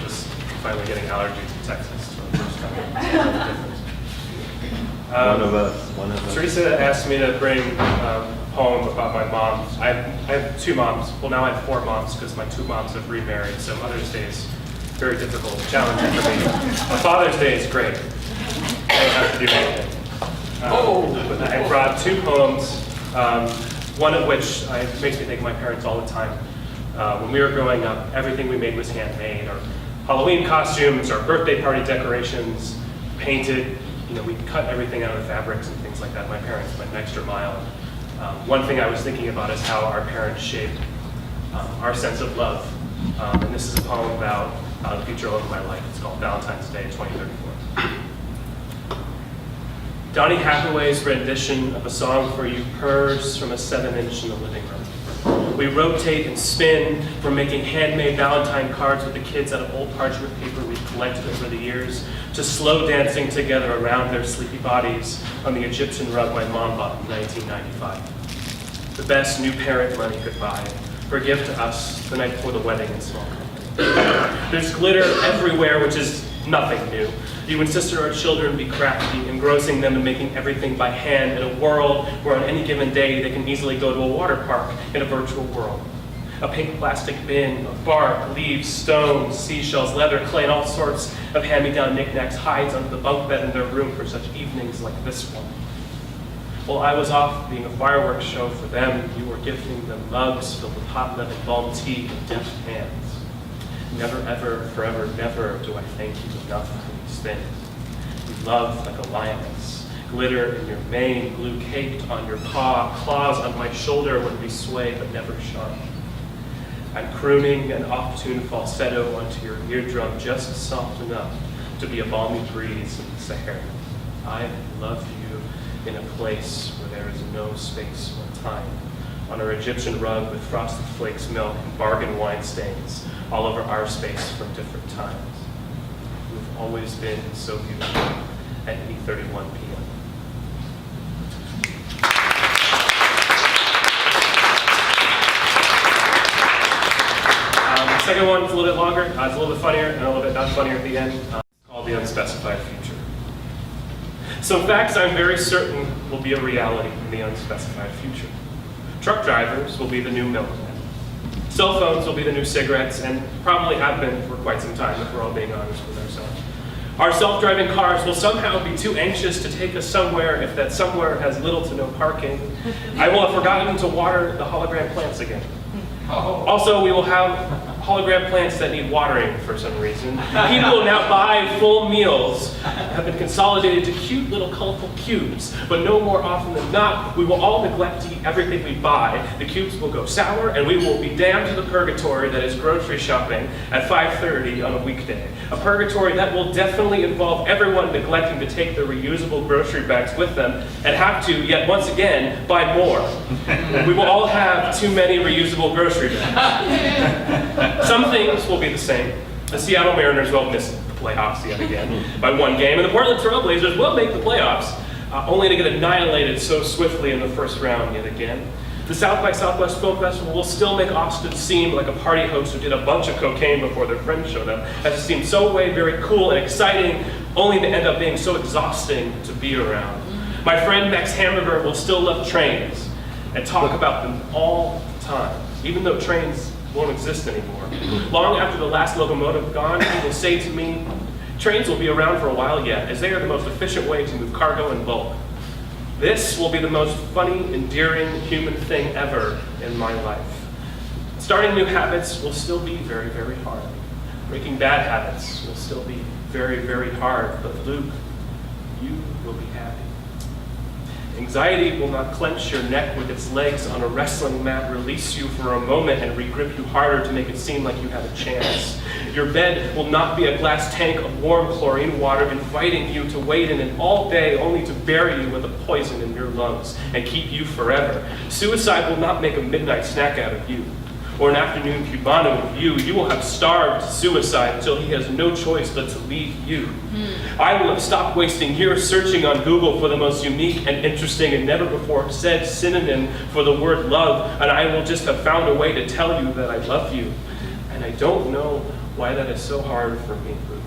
just finally getting allergies in Texas for the first time. One of us. Teresa asked me to bring a poem about my mom. I have two moms. Well, now I have four moms because my two moms have remarried, so Mother's Day is very difficult, challenging for me. Father's Day is great. I don't have to do anything. But I brought two poems, one of which makes me think of my parents all the time. When we were growing up, everything we made was handmade. Our Halloween costumes, our birthday party decorations, painted. We cut everything out of the fabrics and things like that. My parents went an extra mile. One thing I was thinking about is how our parents shaped our sense of love. And this is a poem about the future of my life. It's called Valentine's Day 2034. Donny Hathaway's rendition of a song for you purrs from a 7-inch in the living room. We rotate and spin. We're making handmade Valentine cards with the kids out of old parchment paper we've collected over the years, to slow dancing together around their sleepy bodies on the Egyptian rug my mom bought in 1995. The best new parent money could buy, her gift to us the night before the wedding in small company. There's glitter everywhere, which is nothing new. You insisted our children be crafty, engrossing them in making everything by hand in a world where on any given day they can easily go to a water park in a virtual world. A pink plastic bin of bark, leaves, stones, seashells, leather, clay, and all sorts of hand-me-down knickknacks hides under the bunk bed in their room for such evenings like this one. While I was off being a fireworks show for them, you were gifting them mugs filled with hot lemon balm tea and deft hands. Never, ever, forever, never do I thank you enough for these things. You love like a lioness, glitter in your mane, glue caked on your paw, claws on my shoulder when we sway but never sharp. I'm crooning an off-tune falsetto onto your eardrum just soft enough to be a balmy breeze in the Sahara. I love you in a place where there is no space or time, on our Egyptian rug with frosted flakes, milk, and bargain wine stains all over our space from different times. You've always been so beautiful at 8:31 p.m. The second one is a little bit longer, it's a little bit funnier, and a little bit not funnier at the end. It's called The Unspecified Future. Some facts I'm very certain will be a reality in the unspecified future. Truck drivers will be the new milkmen. Cell phones will be the new cigarettes, and probably have been for quite some time, if we're all being honest with ourselves. Our self-driving cars will somehow be too anxious to take us somewhere if that somewhere has little to no parking. I will have forgotten to water the hologram plants again. Also, we will have hologram plants that need watering for some reason. People will now buy full meals, have been consolidated to cute little colorful cubes, but no more often than not, we will all neglect to eat everything we buy. The cubes will go sour, and we will be damned to the purgatory that is grocery shopping at 5:30 on a weekday. A purgatory that will definitely involve everyone neglecting to take their reusable grocery bags with them, and have to, yet once again, buy more. We will all have too many reusable grocery bags. Some things will be the same. The Seattle Mariners will miss the playoffs yet again by one game, and the Portland Trail Blazers will make the playoffs, only to get annihilated so swiftly in the first round yet again. The South by Southwest Film Festival will still make Austin seem like a party host who did a bunch of cocaine before their friends showed up, as it seemed so very cool and exciting, only to end up being so exhausting to be around. My friend Max Hamburger will still love trains and talk about them all the time, even though trains won't exist anymore. Long after the last locomotive gone, he will say to me, trains will be around for a while yet, as they are the most efficient way to move cargo in bulk. This will be the most funny, endearing human thing ever in my life. Starting new habits will still be very hard. Breaking bad habits will still be very hard, but Luke, you will be happy. Anxiety will not clench your neck with its legs on a wrestling mat, release you for a moment, and re-grip you harder to make it seem like you have a chance. Your bed will not be a glass tank of warm chlorine water inviting you to wade in it all day only to bury you with a poison in your lungs and keep you forever. Suicide will not make a midnight snack out of you, or an afternoon cubano of you. You will have starved suicide until he has no choice but to leave you. I will have stopped wasting years searching on Google for the most unique and interesting and never before said synonym for the word love, and I will just have found a way to tell you that I love you. And I don't know why that is so hard for me, Luke.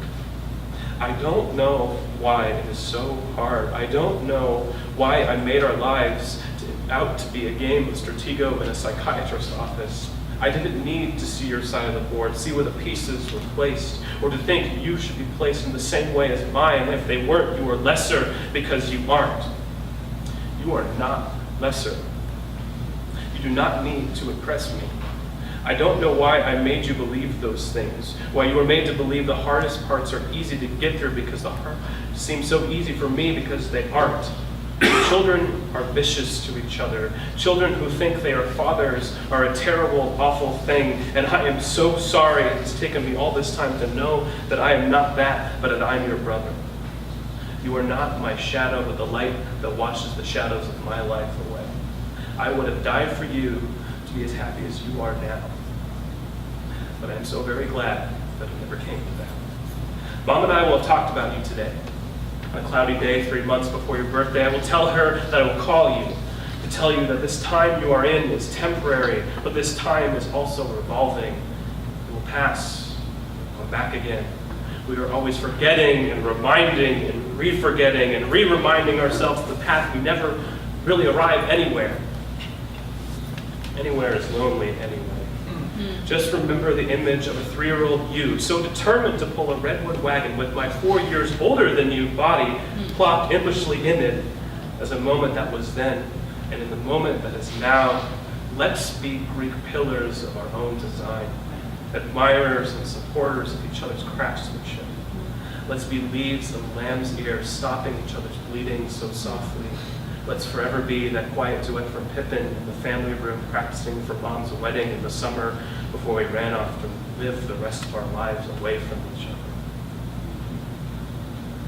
I don't know why it is so hard. I don't know why I made our lives out to be a game of Stratego in a psychiatrist's office. I didn't need to see your side of the board, see where the pieces were placed, or to think you should be placed in the same way as mine. If they weren't, you were lesser because you aren't. You are not lesser. You do not need to impress me. I don't know why I made you believe those things, why you were made to believe the hardest parts are easy to get through because the heart seems so easy for me because they aren't. Children are vicious to each other. Children who think they are fathers are a terrible, awful thing, and I am so sorry it's taken me all this time to know that I am not that, but that I'm your brother. You are not my shadow, but the light that washes the shadows of my life away. I would have died for you to be as happy as you are now. But I am so very glad that it never came to that. Mom and I will have talked about you today. On a cloudy day 3 months before your birthday, I will tell her that I will call you to tell you that this time you are in is temporary, but this time is also revolving. It will pass, come back again. We are always forgetting and reminding and re-forgetting and re-reminding ourselves of the path. We never really arrive anywhere. Anywhere is lonely anyway. Just remember the image of a 3-year-old you, so determined to pull a redwood wagon with my 4 years older than you body plopped impishly in it as a moment that was then, and in the moment that is now. Let's be Greek pillars of our own design, admirers and supporters of each other's craftsmanship. Let's be leaves of lamb's ear stopping each other's bleeding so softly. Let's forever be that quiet duet from Pippin in the family room practicing for Mom's wedding in the summer before we ran off to live the rest of our lives away from each other.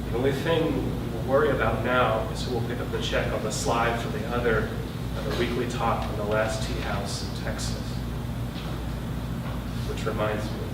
The only thing we will worry about now is who will pick up the check on the slide for the other of a weekly talk in the last tea house in Texas. Which reminds me,